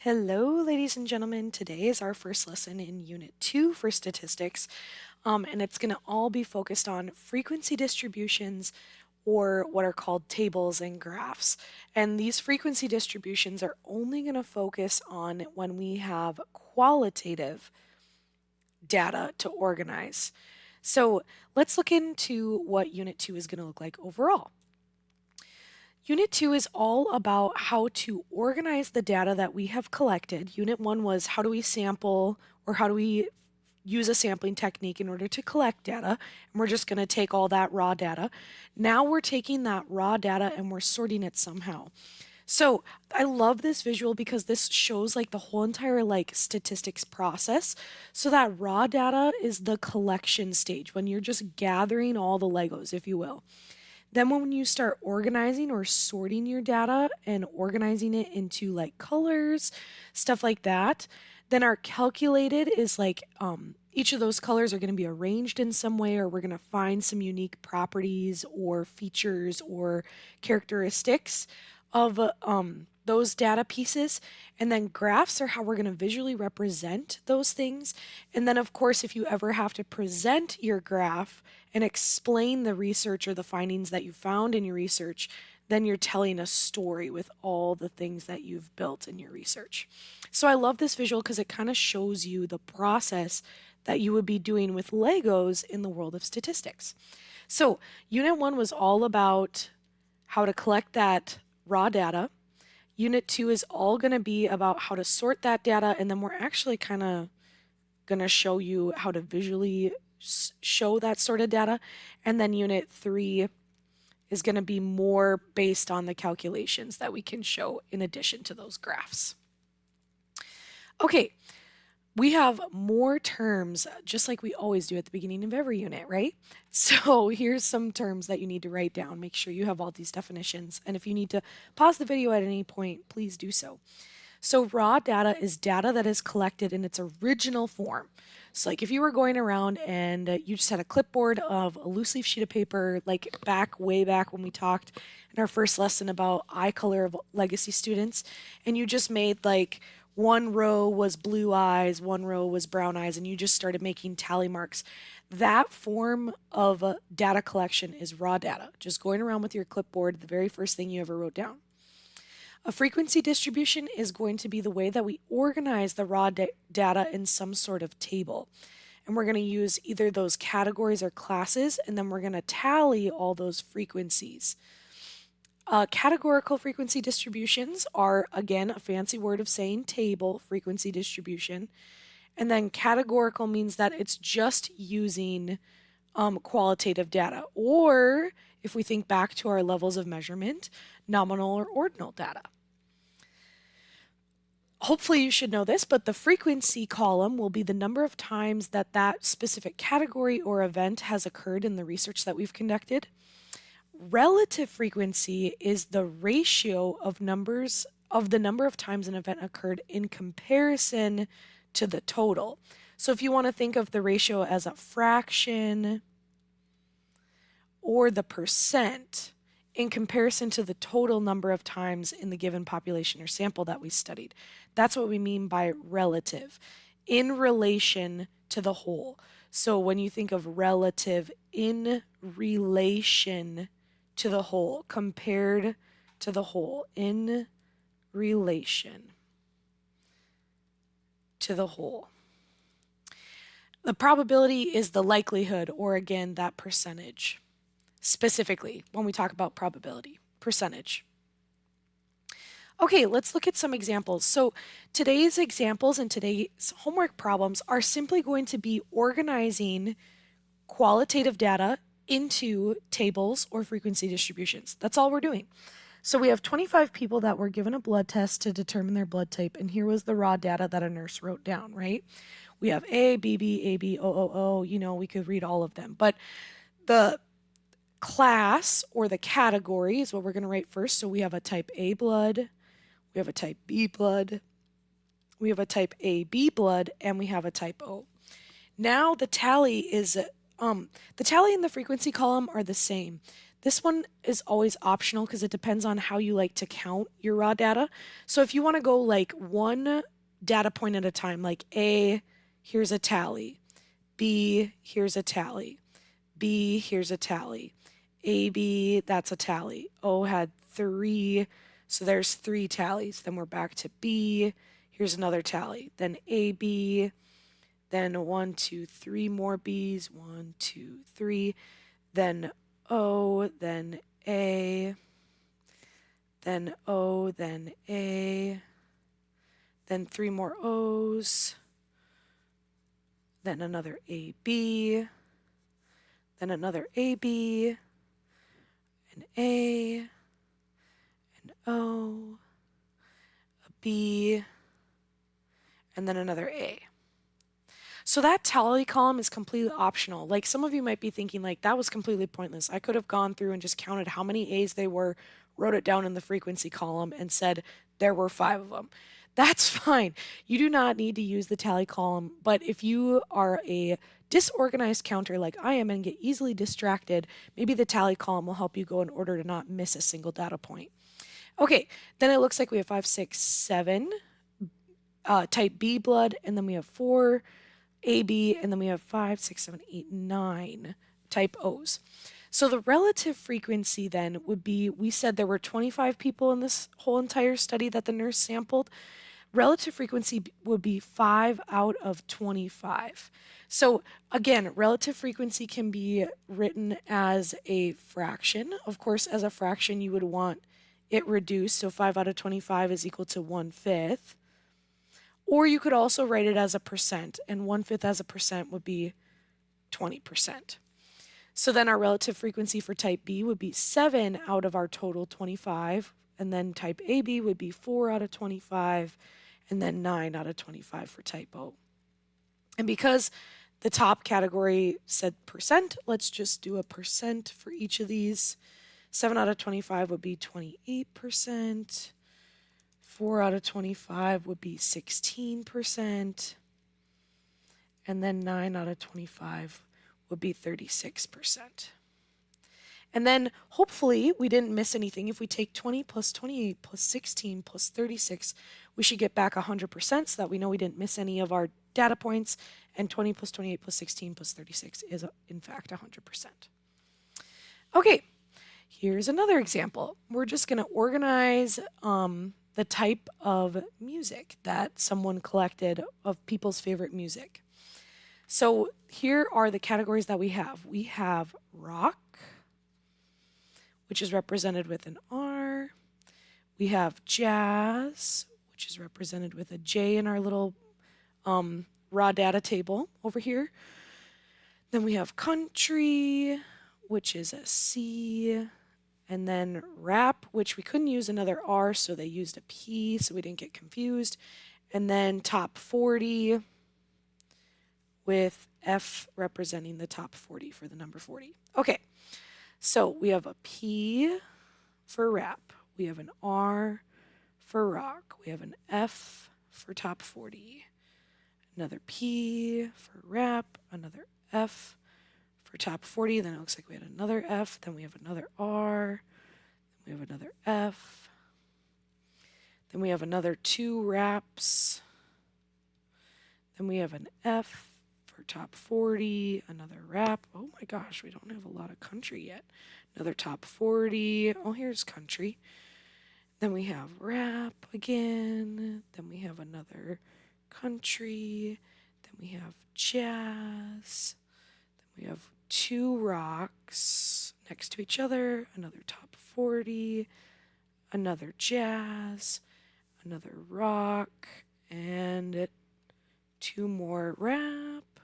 Hello, ladies and gentlemen. Today is our first lesson in Unit 2 for statistics, and it's going to all be focused on frequency distributions or what are called tables and graphs. And these frequency distributions are only going to focus on when we have qualitative data to organize. So let's look into what Unit 2 is going to look like overall. Unit 2 is all about how to organize the data that we have collected. Unit 1 was how do we sample or how do we use a sampling technique in order to collect data. And we're just going to take all that raw data. Now we're taking that raw data and we're sorting it somehow. So I love this visual because this shows like the whole entire like statistics process. So that raw data is the collection stage when you're just gathering all the Legos, if you will. Then when you start organizing or sorting your data and organizing it into like colors, stuff like that, then our calculated is like each of those colors are going to be arranged in some way, or we're going to find some unique properties or features or characteristics of those data pieces. And then graphs are how we're going to visually represent those things. And then, of course, if you ever have to present your graph and explain the research or the findings that you found in your research, then you're telling a story with all the things that you've built in your research. So I love this visual because it kind of shows you the process that you would be doing with Legos in the world of statistics. So Unit 1 was all about how to collect that raw data. Unit 2 is all going to be about how to sort that data, and then we're actually kind of going to show you how to visually show that sort of data. And then Unit 3 is going to be more based on the calculations that we can show in addition to those graphs. Okay, we have more terms, just like we always do at the beginning of every unit, right? So here's some terms that you need to write down. Make sure you have all these definitions. And if you need to pause the video at any point, please do so. So raw data is data that is collected in its original form. So like if you were going around and you just had a clipboard of a loose leaf sheet of paper, like way back when we talked in our first lesson about eye color of legacy students, and you just made like one row was blue eyes, one row was brown eyes, and you just started making tally marks. That form of data collection is raw data, just going around with your clipboard, the very first thing you ever wrote down. A frequency distribution is going to be the way that we organize the raw data in some sort of table. And we're going to use either those categories or classes, and then we're going to tally all those frequencies. Categorical frequency distributions are, again, a fancy word of saying table frequency distribution. And then categorical means that it's just using qualitative data. Or, if we think back to our levels of measurement, nominal or ordinal data. Hopefully you should know this, but the frequency column will be the number of times that that specific category or event has occurred in the research that we've conducted. Relative frequency is the ratio of the number of times an event occurred in comparison to the total. So if you want to think of the ratio as a fraction or the percent in comparison to the total number of times in the given population or sample that we studied, that's what we mean by relative, in relation to the whole. So when you think of relative in relation to the whole, compared to the whole, in relation to the whole. The probability is the likelihood, or again, that percentage, specifically when we talk about probability, percentage. Okay, let's look at some examples. So today's examples and today's homework problems are simply going to be organizing qualitative data into tables or frequency distributions. That's all we're doing. So we have 25 people that were given a blood test to determine their blood type, and here was the raw data that a nurse wrote down, right? We have A, BB, AB, OOO, you know, we could read all of them. But the class or the category is what we're going to write first. So we have a type A blood, we have a type B blood, we have a type AB blood, and we have a type O. Now the tally and the frequency column are the same. This one is always optional because it depends on how you like to count your raw data. So if you want to go like one data point at a time, like A, here's a tally, B, here's a tally, B, here's a tally, A, B, that's a tally. O had 3, so there's 3 tallies. Then we're back to B, here's another tally. Then A, B, then 1, 2, 3 more B's, 1, 2, 3, then O, then A, then O, then A, then 3 more O's, then another AB, then another AB, an A, an O, a B, and then another A. So that tally column is completely optional. Like some of you might be thinking like that was completely pointless. I could have gone through and just counted how many A's they were, wrote it down in the frequency column and said there were 5 of them. That's fine. You do not need to use the tally column, but if you are a disorganized counter like I am and get easily distracted, maybe the tally column will help you go in order to not miss a single data point. Okay, then it looks like we have 5, 6, 7 type B blood, and then we have 4 AB, and then we have 5, 6, 7, 8, 9 type O's. So the relative frequency then would be, we said there were 25 people in this whole entire study that the nurse sampled. Relative frequency would be 5 out of 25. So again, relative frequency can be written as a fraction. Of course, as a fraction, you would want it reduced. So 5 out of 25 is equal to 1/5. Or you could also write it as a percent, and 1/5 as a percent would be 20%. So then our relative frequency for type B would be 7 out of our total 25, and then type AB would be 4 out of 25, and then 9 out of 25 for type O. And because the top category said percent, let's just do a percent for each of these. 7 out of 25 would be 28%. 4 out of 25 would be 16%, and then 9 out of 25 would be 36%. And then hopefully we didn't miss anything. If we take 20 plus 28 plus 16 plus 36, we should get back 100% so that we know we didn't miss any of our data points, and 20 plus 28 plus 16 plus 36 is in fact 100%. Okay, here's another example. We're just going to organize the type of music that someone collected of people's favorite music. So here are the categories that we have. We have rock, which is represented with an R. We have jazz, which is represented with a J in our little raw data table over here. Then we have country, which is a C. And then rap, which we couldn't use another R, so they used a P, so we didn't get confused. And then top 40 with F representing the top 40 for the number 40. Okay, so we have a P for rap. We have an R for rock. We have an F for top 40. Another P for rap. Another F for top 40. Then it looks like we had another F. Then we have another R. Then we have another F. Then we have another 2 raps. Then we have an F for top 40. Another rap. Oh my gosh, we don't have a lot of country yet. Another top 40. Oh, here's country. Then we have rap again. Then we have another country. Then we have jazz. Then we have 2 rocks next to each other, another top 40, another jazz, another rock, and 2 more rap,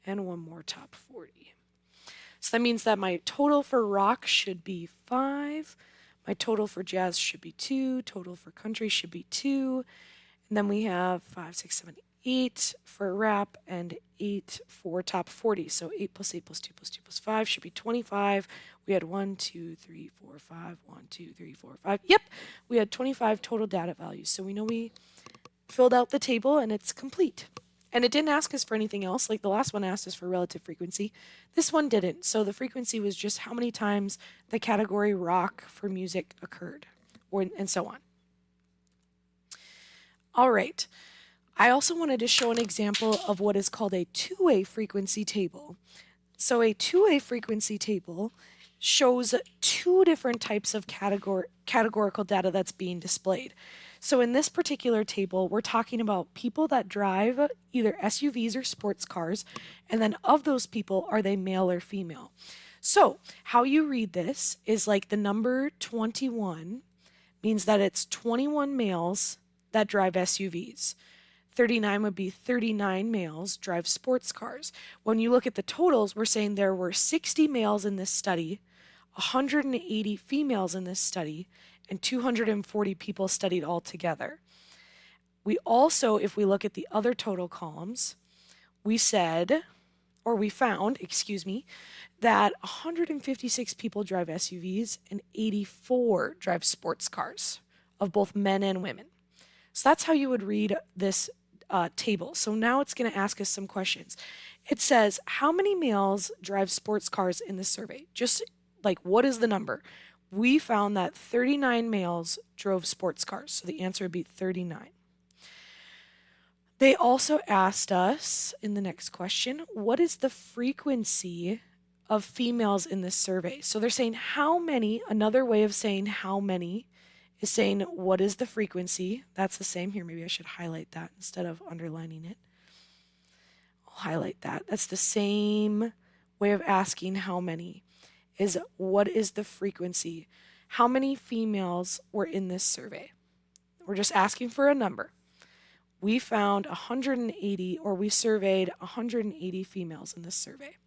and 1 more top 40. So that means that my total for rock should be 5, my total for jazz should be 2, total for country should be 2, and then we have 5, 6, 7, 8 for rap and 8 for top 40. So 8 plus 8 plus 2 plus 2 plus 5 should be 25. We had 1, 2, 3, 4, 5. 1, 2, 3, 4, 5. Yep, we had 25 total data values. So we know we filled out the table and it's complete. And it didn't ask us for anything else. Like the last one asked us for relative frequency. This one didn't. So the frequency was just how many times the category rock for music occurred, and so on. All right. I also wanted to show an example of what is called a two-way frequency table. So a two-way frequency table shows two different types of categorical data that's being displayed. So in this particular table, we're talking about people that drive either SUVs or sports cars, and then of those people, are they male or female? So how you read this is like the number 21 means that it's 21 males that drive SUVs. 39 would be 39 males drive sports cars. When you look at the totals, we're saying there were 60 males in this study, 180 females in this study, and 240 people studied altogether. We also, if we look at the other total columns, we found, that 156 people drive SUVs and 84 drive sports cars of both men and women. So that's how you would read this table. So now it's going to ask us some questions. It says, how many males drive sports cars in this survey? Just like, what is the number? We found that 39 males drove sports cars. So the answer would be 39. They also asked us in the next question, what is the frequency of females in this survey? So they're saying how many, another way of saying how many is saying what is the frequency. That's the same here. Maybe I should highlight that instead of underlining it. I'll highlight that. That's the same way of asking how many is what is the frequency. How many females were in this survey? We're just asking for a number. We found 180, or we surveyed 180 females in this survey.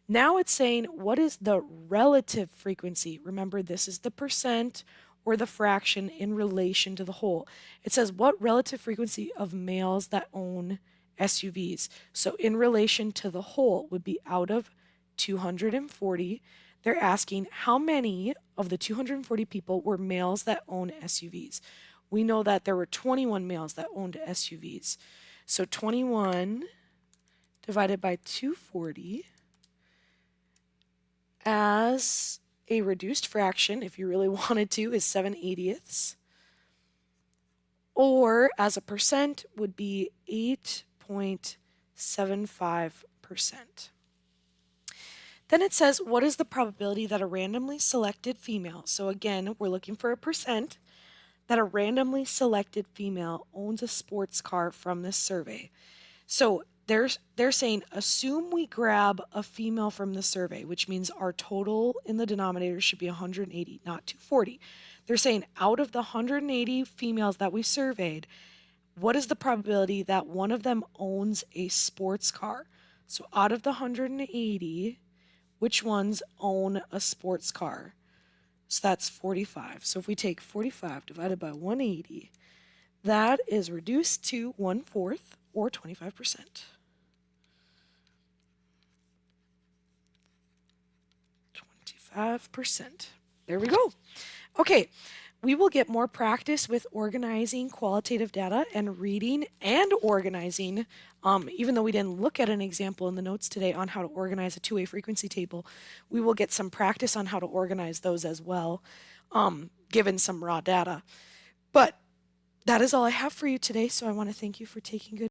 Now it's saying what is the relative frequency. Remember, this is the percent or the fraction in relation to the whole. It says what relative frequency of males that own SUVs. So in relation to the whole would be out of 240. They're asking how many of the 240 people were males that own SUVs. We know that there were 21 males that owned SUVs. So 21 divided by 240 as a reduced fraction, if you really wanted to, is 7/80ths. Or as a percent would be 8.75%. Then it says, what is the probability that a randomly selected female, so again, we're looking for a percent, that a randomly selected female owns a sports car from this survey. So they're saying, assume we grab a female from the survey, which means our total in the denominator should be 180, not 240. They're saying out of the 180 females that we surveyed, what is the probability that one of them owns a sports car? So out of the 180, which ones own a sports car? So that's 45. So if we take 45 divided by 180, that is reduced to 1/4 or 25%. 25%. There we go. Okay, we will get more practice with organizing qualitative data and reading and organizing. Even though we didn't look at an example in the notes today on how to organize a two-way frequency table, we will get some practice on how to organize those as well, given some raw data. But that is all I have for you today, so I want to thank you for taking good